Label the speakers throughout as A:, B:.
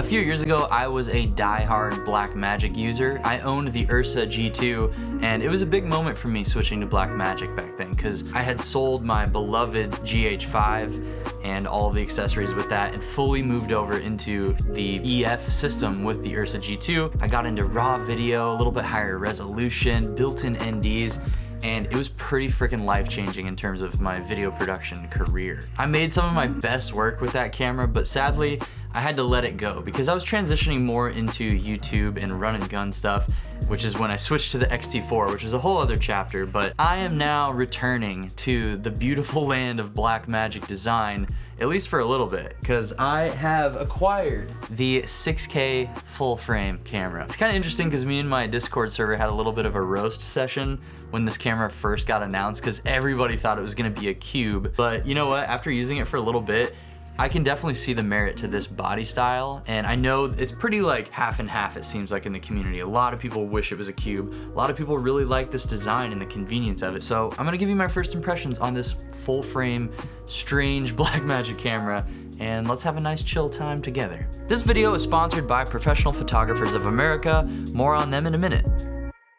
A: few years ago, I was a die-hard Blackmagic user. I owned the Ursa G2, and it was a big moment for me switching to Blackmagic back then, because I had sold my beloved GH5 and all of the accessories with that and fully moved over into the EF system with the Ursa G2. I got into raw video, a little bit higher resolution, built-in NDs, and it was pretty freaking life-changing in terms of my video production career. I made some of my best work with that camera, but sadly, I had to let it go because I was transitioning more into YouTube and run and gun stuff, which is when I switched to the X-T4, which is a whole other chapter. But I am now returning to the beautiful land of Blackmagic design, at least for a little bit, because I have acquired the 6K full frame camera. It's kind of interesting because me and my Discord server had a little bit of a roast session when this camera first got announced, because everybody thought it was gonna be a cube. But you know what, after using it for a little bit, I can definitely see the merit to this body style, and I know it's pretty like half and half, it seems like, in the community. A lot of people wish it was a cube. A lot of people really like this design and the convenience of it. So I'm gonna give you my first impressions on this full frame, strange Blackmagic camera, and let's have a nice chill time together. This video is sponsored by Professional Photographers of America. More on them in a minute.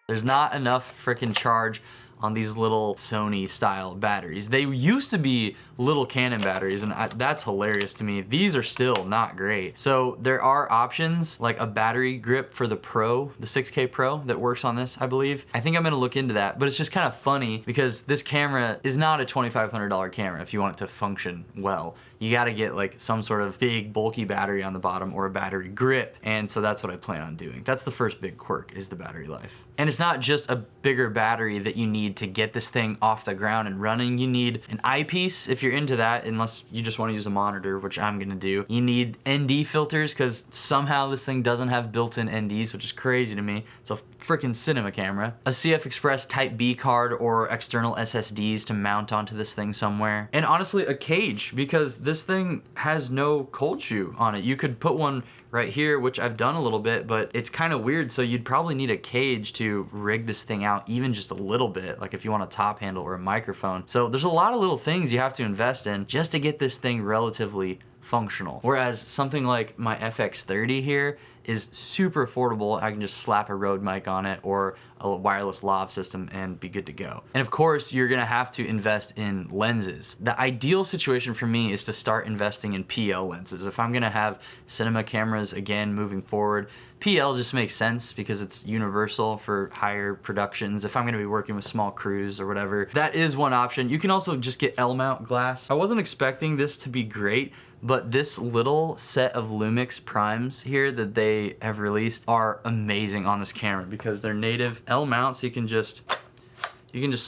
A: There's not enough freaking charge on these little Sony style batteries. They used to be little Canon batteries, and that's hilarious to me. These are still not great. So there are options like a battery grip for the Pro, the 6K Pro that works on this, I believe. I think I'm gonna look into that, but it's just kind of funny because this camera is not a $2,500 camera if you want it to function well. You gotta get like some sort of big bulky battery on the bottom or a battery grip, and so that's what I plan on doing. That's the first big quirk, is the battery life. And it's not just a bigger battery that you need to get this thing off the ground and running. You need an eyepiece if you're into that, unless you just want to use a monitor, which I'm gonna do. You need ND filters because somehow this thing doesn't have built-in NDs, which is crazy to me. It's a freaking cinema camera. A CF Express Type B card or external SSDs to mount onto this thing somewhere. And honestly, a cage, because this thing has no cold shoe on it. You could put one right here, which I've done a little bit, but it's kind of weird, so you'd probably need a cage to rig this thing out even just a little bit, like if you want a top handle or a microphone. So there's a lot of little things you have to invest in just to get this thing relatively functional. Whereas something like my FX30 here is super affordable. I can just slap a Rode mic on it or a wireless lav system and be good to go. And of course, you're gonna have to invest in lenses. The ideal situation for me is to start investing in PL lenses. If I'm gonna have cinema cameras again moving forward, PL just makes sense because it's universal for higher productions. If I'm gonna be working with small crews or whatever, that is one option. You can also just get L-mount glass. I wasn't expecting this to be great, but this little set of Lumix primes here that they have released are amazing on this camera because they're native L-mount, so you can just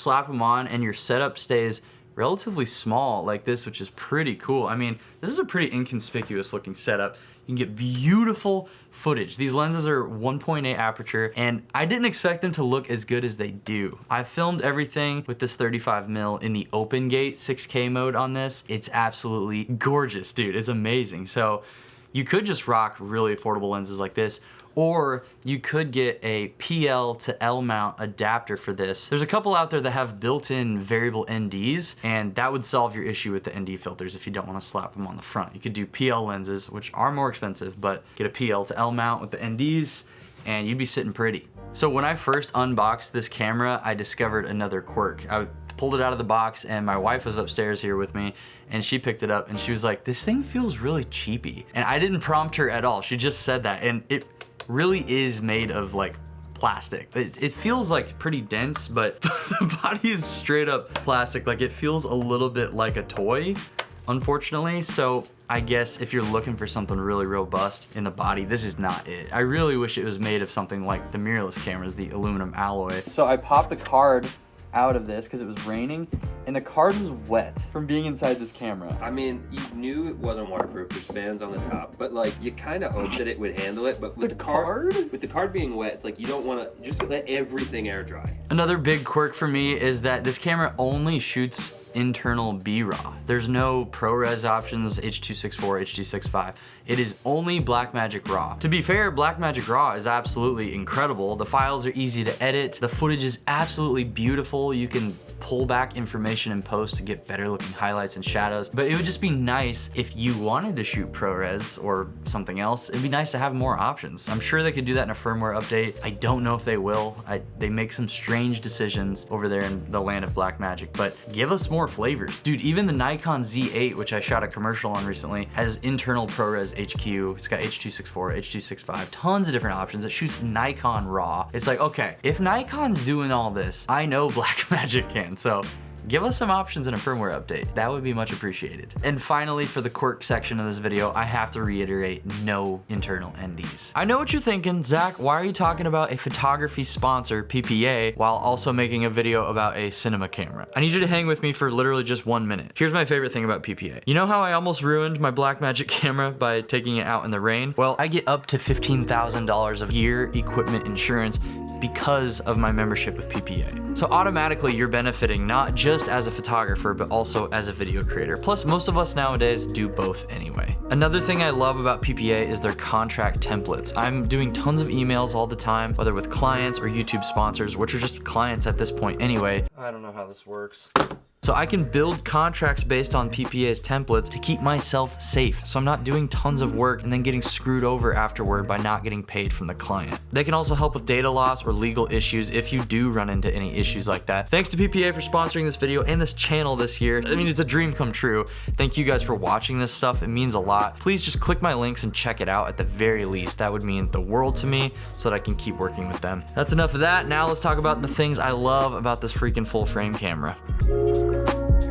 A: slap them on and your setup stays relatively small like this, which is pretty cool. I mean, this is a pretty inconspicuous looking setup. You can get beautiful footage. These lenses are 1.8 aperture, and I didn't expect them to look as good as they do. I filmed everything with this 35mm in the open gate 6K mode on this. It's absolutely gorgeous, dude. It's amazing. So you could just rock really affordable lenses like this, or you could get a PL to L mount adapter for this. There's a couple out there that have built-in variable NDs, and that would solve your issue with the ND filters if you don't want to slap them on the front. You could do PL lenses, which are more expensive, but get a PL to L mount with the NDs, and you'd be sitting pretty. So when I first unboxed this camera, I discovered another quirk. I pulled it out of the box, and my wife was upstairs here with me, and she picked it up, and she was like, "This thing feels really cheapy." And I didn't prompt her at all. She just said that, and it really is made of like plastic. It feels like pretty dense, but the body is straight up plastic. Like it feels a little bit like a toy, unfortunately. So I guess if you're looking for something really robust in the body, this is not it. I really wish it was made of something like the mirrorless cameras, the aluminum alloy. So I popped the card out of this because it was raining, and the card was wet from being inside this camera.
B: I mean, you knew it wasn't waterproof. There's fans on the top, but like you kind of hoped that it would handle it. But with the card being wet, it's like you don't want to just let everything air dry.
A: Another big quirk for me is that this camera only shoots internal B-RAW. There's no ProRes options, H.264, H.265. It is only Blackmagic RAW. To be fair, Blackmagic RAW is absolutely incredible. The files are easy to edit. The footage is absolutely beautiful. You can pull back information in post to get better looking highlights and shadows. But it would just be nice if you wanted to shoot ProRes or something else. It'd be nice to have more options. I'm sure they could do that in a firmware update. I don't know if they will. They make some strange decisions over there in the land of Blackmagic, but give us more flavors. Dude, even the Nikon Z8, which I shot a commercial on recently, has internal ProRes HQ. It's got H.264, H.265, tons of different options. It shoots Nikon RAW. It's like, okay, if Nikon's doing all this, I know Blackmagic can. So give us some options in a firmware update. That would be much appreciated. And finally, for the quirk section of this video, I have to reiterate, no internal NDs. I know what you're thinking, Zach, why are you talking about a photography sponsor, PPA, while also making a video about a cinema camera? I need you to hang with me for literally just 1 minute. Here's my favorite thing about PPA. You know how I almost ruined my Blackmagic camera by taking it out in the rain? Well, I get up to $15,000 of gear, equipment, insurance because of my membership with PPA. So automatically you're benefiting not just as a photographer, but also as a video creator. Plus, most of us nowadays do both anyway. Another thing I love about PPA is their contract templates. I'm doing tons of emails all the time, whether with clients or YouTube sponsors, which are just clients at this point anyway. I don't know how this works. So I can build contracts based on PPA's templates to keep myself safe. So I'm not doing tons of work and then getting screwed over afterward by not getting paid from the client. They can also help with data loss or legal issues if you do run into any issues like that. Thanks to PPA for sponsoring this video and this channel this year. I mean, it's a dream come true. Thank you guys for watching this stuff. It means a lot. Please just click my links and check it out at the very least. That would mean the world to me so that I can keep working with them. That's enough of that. Now let's talk about the things I love about this freaking full frame camera.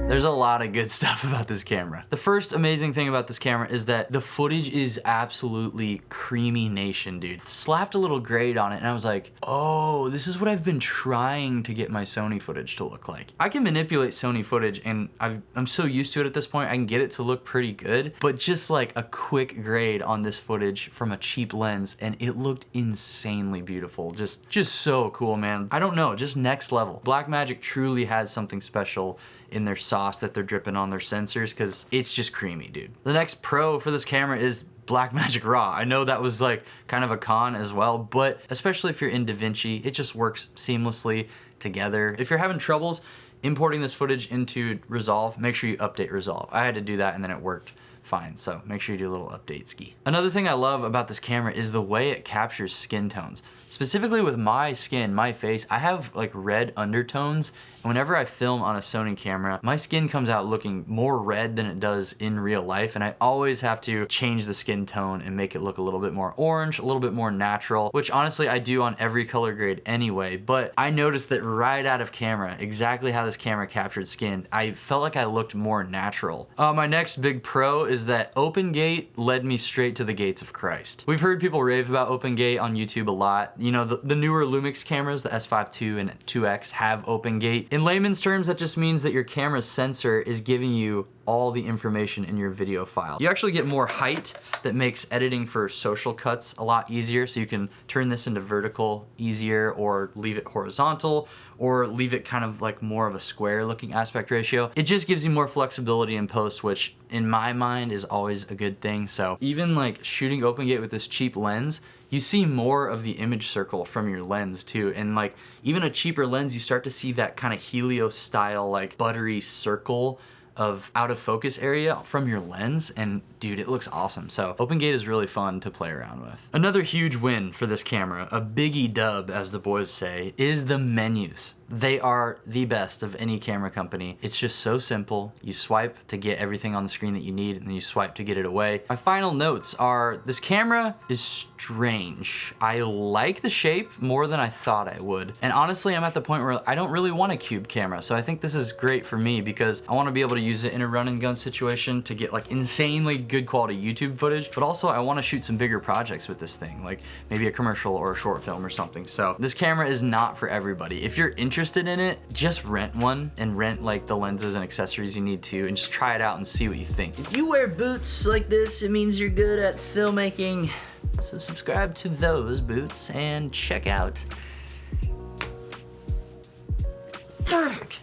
A: There's a lot of good stuff about this camera. The first amazing thing about this camera is that the footage is absolutely creamy nation, dude. Slapped a little grade on it and I was like, oh, this is what I've been trying to get my Sony footage to look like. I can manipulate Sony footage and I'm so used to it at this point, I can get it to look pretty good, but just like a quick grade on this footage from a cheap lens and it looked insanely beautiful. Just so cool, man. I don't know, just next level. Blackmagic truly has something special in their sauce that they're dripping on their sensors because it's just creamy, dude. The next pro for this camera is Blackmagic RAW. I know that was like kind of a con as well, but especially if you're in DaVinci, it just works seamlessly together. If you're having troubles importing this footage into Resolve, make sure you update Resolve. I had to do that and then it worked fine, so make sure you do a little update ski. Another thing I love about this camera is the way it captures skin tones. Specifically with my skin, my face, I have like red undertones, and whenever I film on a Sony camera, my skin comes out looking more red than it does in real life, and I always have to change the skin tone and make it look a little bit more orange, a little bit more natural, which honestly I do on every color grade anyway, but I noticed that right out of camera, exactly how this camera captured skin, I felt like I looked more natural. My next big pro is that Open Gate led me straight to the gates of Christ. We've heard people rave about Open Gate on YouTube a lot. You know, the newer Lumix cameras, the S5 II and 2X, have Open Gate. In layman's terms, that just means that your camera's sensor is giving you all the information in your video file. You actually get more height that makes editing for social cuts a lot easier, so you can turn this into vertical easier or leave it horizontal or leave it kind of like more of a square looking aspect ratio. It just gives you more flexibility in post, which in my mind is always a good thing. So even like shooting Open Gate with this cheap lens, you see more of the image circle from your lens too. And like even a cheaper lens, you start to see that kind of Helios style, like buttery circle of out of focus area from your lens, and dude, it looks awesome. So Open Gate is really fun to play around with. Another huge win for this camera, a biggie dub as the boys say, is the menus. They are the best of any camera company. It's just so simple. You swipe to get everything on the screen that you need, and then you swipe to get it away. My final notes are, this camera is strange. I like the shape more than I thought I would. And honestly, I'm at the point where I don't really want a cube camera. So I think this is great for me because I want to be able to use it in a run and gun situation to get like insanely good quality YouTube footage, but also I want to shoot some bigger projects with this thing, like maybe a commercial or a short film or something. So this camera is not for everybody. If you're interested in it, just rent one and rent like the lenses and accessories you need to, and just try it out and see what you think. If you wear boots like this, it means you're good at filmmaking. So subscribe to those boots and check out. Perfect.